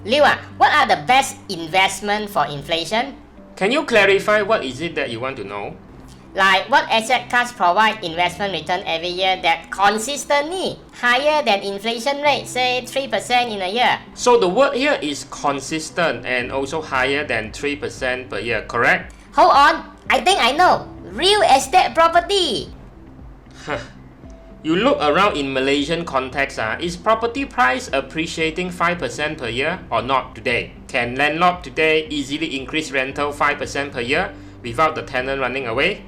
Liu, what are the best investment for inflation? Can you clarify what is it that you want to know? Like what asset class provide investment return every year that consistently higher than inflation rate, say 3% in a year? So the word here is consistent and also higher than 3% per year, correct? Hold on, I think I know. Real estate property. You look around in Malaysian context, is property price appreciating 5% per year or not today? Can landlord today easily increase rental 5% per year without the tenant running away?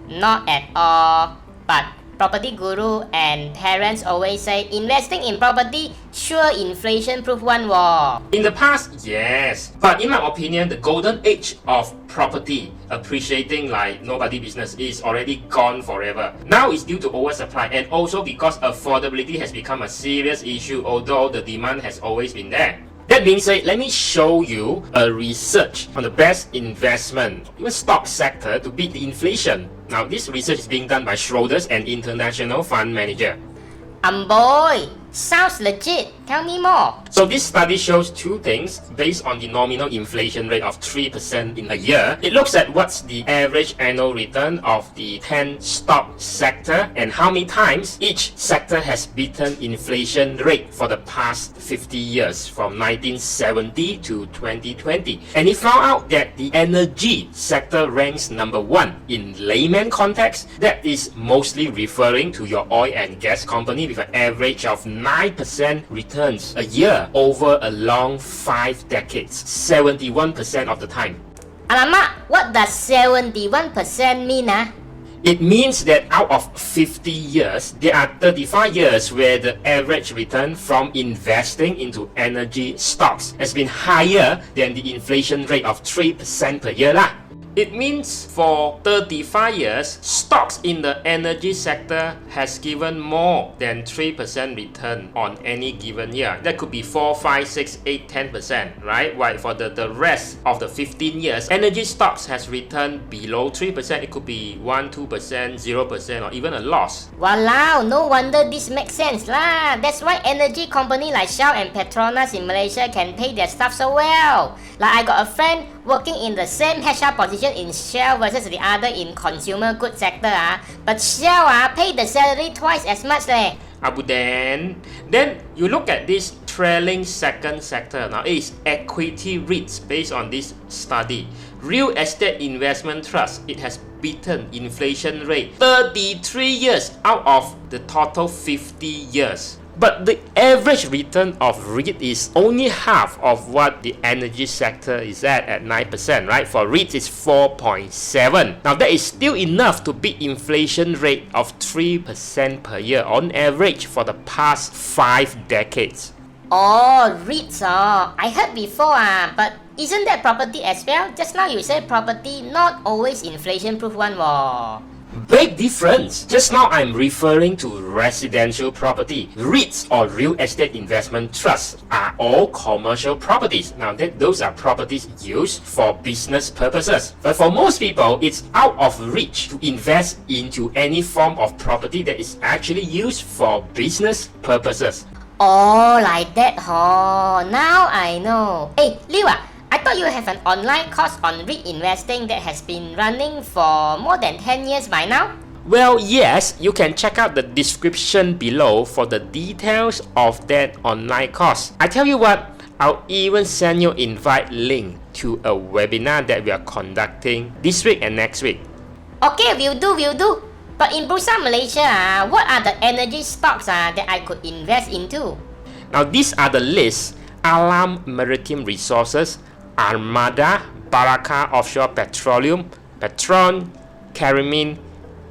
Not at all. But property guru and parents always say investing in property sure inflation proof one war. In the past, yes. But in my opinion, the golden age of property appreciating like nobody business is already gone forever. Now it's due to oversupply and also because affordability has become a serious issue, although the demand has always been there. That being said, let me show you a research on the best investment, even stock sector to beat the inflation. Now, this research is being done by Schroders, an international fund manager. Boy, sounds legit. Tell me more. So this study shows two things based on the nominal inflation rate of 3% in a year. It looks at what's the average annual return of the 10 stock sector and how many times each sector has beaten inflation rate for the past 50 years from 1970 to 2020. And it found out that the energy sector ranks number 1 in layman context. That is mostly referring to your oil and gas company with an average of 9% returns a year over a long 5 decades, 71% of the time. Alamak, what does 71% mean? It means that out of 50 years, there are 35 years where the average return from investing into energy stocks has been higher than the inflation rate of 3% per year lah. It means for 35 years, stocks in the energy sector has given more than 3% return on any given year. That could be 4, 5, 6, 8, 10%, right? While for the rest of the 15 years, energy stocks has returned below 3%. It could be 1, 2%, 0%, or even a loss. Walao, no wonder this makes sense lah. That's why energy company like Shell and Petronas in Malaysia can pay their staff so well. Like I got a friend working in the same HR position in Shell versus the other in consumer goods sector, but Shell pay the salary twice as much leh. Abu then you look at this trailing second sector. Now it is equity REITs based on this study. Real estate investment trust, it has beaten inflation rate 33 years out of the total 50 years. But the average return of REIT is only half of what the energy sector is at 9%, right? For REITs, it's 4.7. Now, that is still enough to beat inflation rate of 3% per year on average for the past 5 decades. Oh, REITs, I heard before, but isn't that property as well? Just now you said property, not always inflation-proof one more. Big difference. Just now I'm referring to residential property. REITs or real estate investment trusts are all commercial properties. Now those are properties used for business purposes. But for most people, it's out of reach to invest into any form of property that is actually used for business purposes. Oh, like that, now I know. Hey, Liu, I thought you have an online course on REIT investing that has been running for more than 10 years by now? Well, yes, you can check out the description below for the details of that online course. I tell you what, I'll even send you invite link to a webinar that we are conducting this week and next week. Okay, will do. But in Bursa Malaysia, what are the energy stocks that I could invest into? Now, these are the lists: Alam Maritime Resources, Armada, Baraka Offshore Petroleum, Petron, Karamin,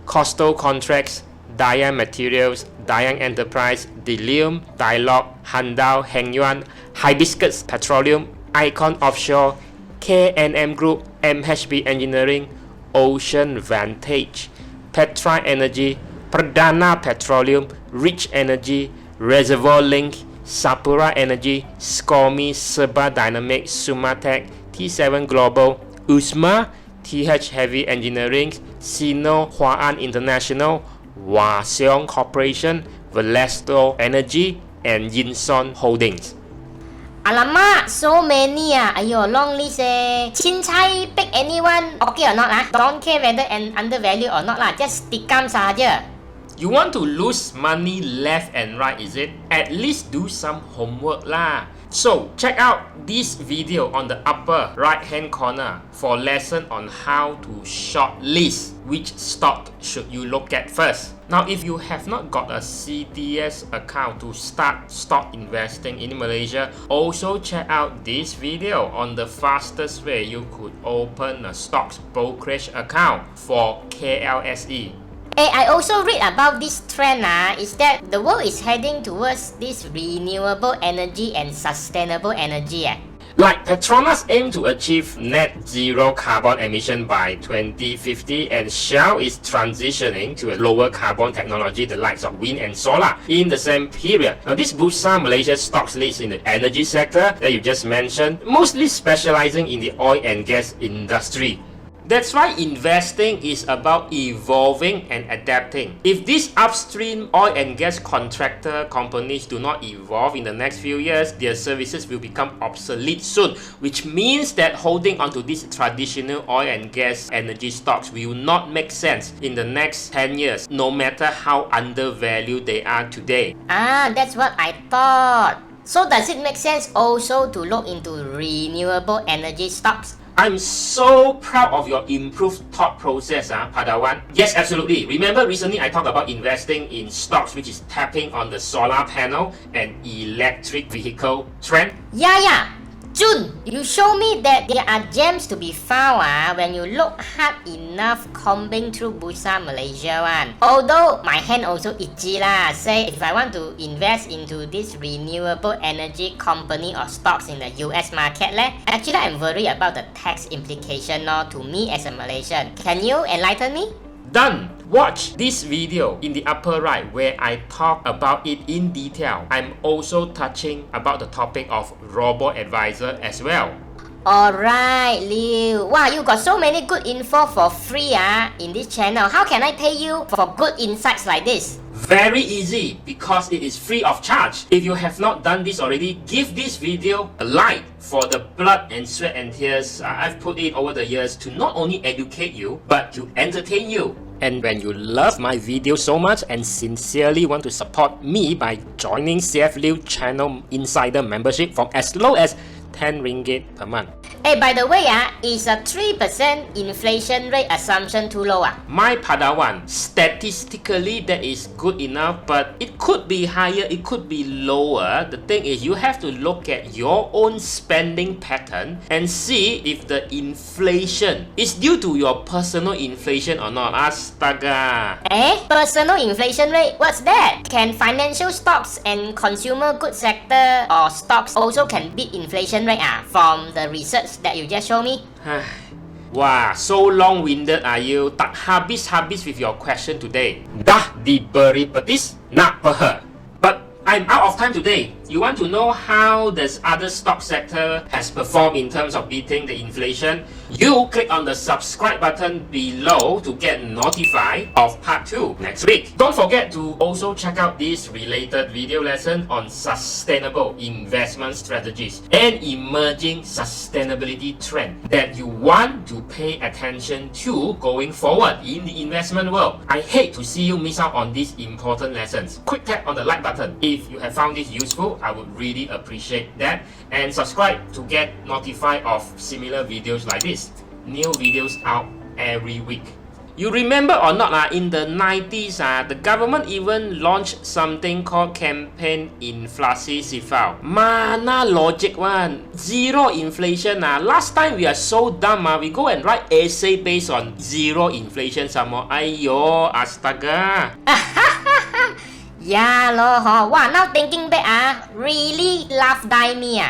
Coastal Contracts, Dayang Materials, Dayang Enterprise, Delium, Dialog, Handal, Hengyuan, Hibiscus Petroleum, Icon Offshore, K&M Group, MHB Engineering, Ocean Vantage, Petra Energy, Perdana Petroleum, Rich Energy, Reservoir Link, Sapura Energy, Scormi, Serba Dynamic, Sumatec, T7 Global, USMA, TH Heavy Engineering, Sino Huaan International, Hua Seong Corporation, Valesto Energy, and Yinson Holdings. Alamak, so many Ayo, long list Chin Chai, pick anyone, okay or not Don't care whether undervalued or not just tikam saja. You want to lose money left and right, is it? At least do some homework lah. So, check out this video on the upper right hand corner for lesson on how to shortlist which stock should you look at first. Now, if you have not got a CDS account to start stock investing in Malaysia, also check out this video on the fastest way you could open a stocks brokerage account for KLSE. Hey, I also read about this trend is that the world is heading towards this renewable energy and sustainable energy. Like Petronas aim to achieve net zero carbon emission by 2050, and Shell is transitioning to a lower carbon technology, the likes of wind and solar, in the same period. Now, this Bursa Malaysia stocks list in the energy sector that you just mentioned, mostly specializing in the oil and gas industry. That's why investing is about evolving and adapting. If these upstream oil and gas contractor companies do not evolve in the next few years, their services will become obsolete soon, which means that holding onto these traditional oil and gas energy stocks will not make sense in the next 10 years, no matter how undervalued they are today. That's what I thought. So does it make sense also to look into renewable energy stocks? I'm so proud of your improved thought process, Padawan. Yes, absolutely. Remember recently I talked about investing in stocks which is tapping on the solar panel and electric vehicle trend? Yeah. Jun, you show me that there are gems to be found when you look hard enough combing through Bursa Malaysia one. Although my hand also itchy say if I want to invest into this renewable energy company or stocks in the US market actually I'm worried about the tax implication to me as a Malaysian. Can you enlighten me? Done! Watch this video in the upper right where I talk about it in detail. I'm also touching about the topic of robo-advisor as well. Alright, Liu. Wow, you got so many good info for free in this channel. How can I pay you for good insights like this? Very easy, because it is free of charge. If you have not done this already, give this video a like for the blood and sweat and tears I've put in over the years to not only educate you, but to entertain you. And when you love my video so much and sincerely want to support me by joining CF Liu Channel Insider membership for as low as 10 ringgit per month. Hey, by the way, is a 3% inflation rate assumption too low? My Padawan, statistically that is good enough, but it could be higher, it could be lower. The thing is, you have to look at your own spending pattern and see if the inflation is due to your personal inflation or not. Astaga. Personal inflation rate? What's that? Can financial stocks and consumer goods sector or stocks also can beat inflation rate from the research that you just showed me? Wah, so long-winded are you? Tak habis-habis with your question today. Dah diberi petis, nak peha. But I'm out of time today. You want to know how this other stock sector has performed in terms of beating the inflation? You click on the subscribe button below to get notified of part 2 next week. Don't forget to also check out this related video lesson on sustainable investment strategies and emerging sustainability trend that you want to pay attention to going forward in the investment world. I hate to see you miss out on these important lessons. Quick tap on the like button if you have found this useful. I would really appreciate that, and subscribe to get notified of similar videos like this. New videos out every week. You remember or not, in the 90s, the government even launched something called Campaign Inflasi Sifau. Mana logic one? Zero inflation. Last time we are so dumb, we go and write essay based on zero inflation some more. Aiyo, astaga. Yeah, wow, now thinking back, really laugh die me.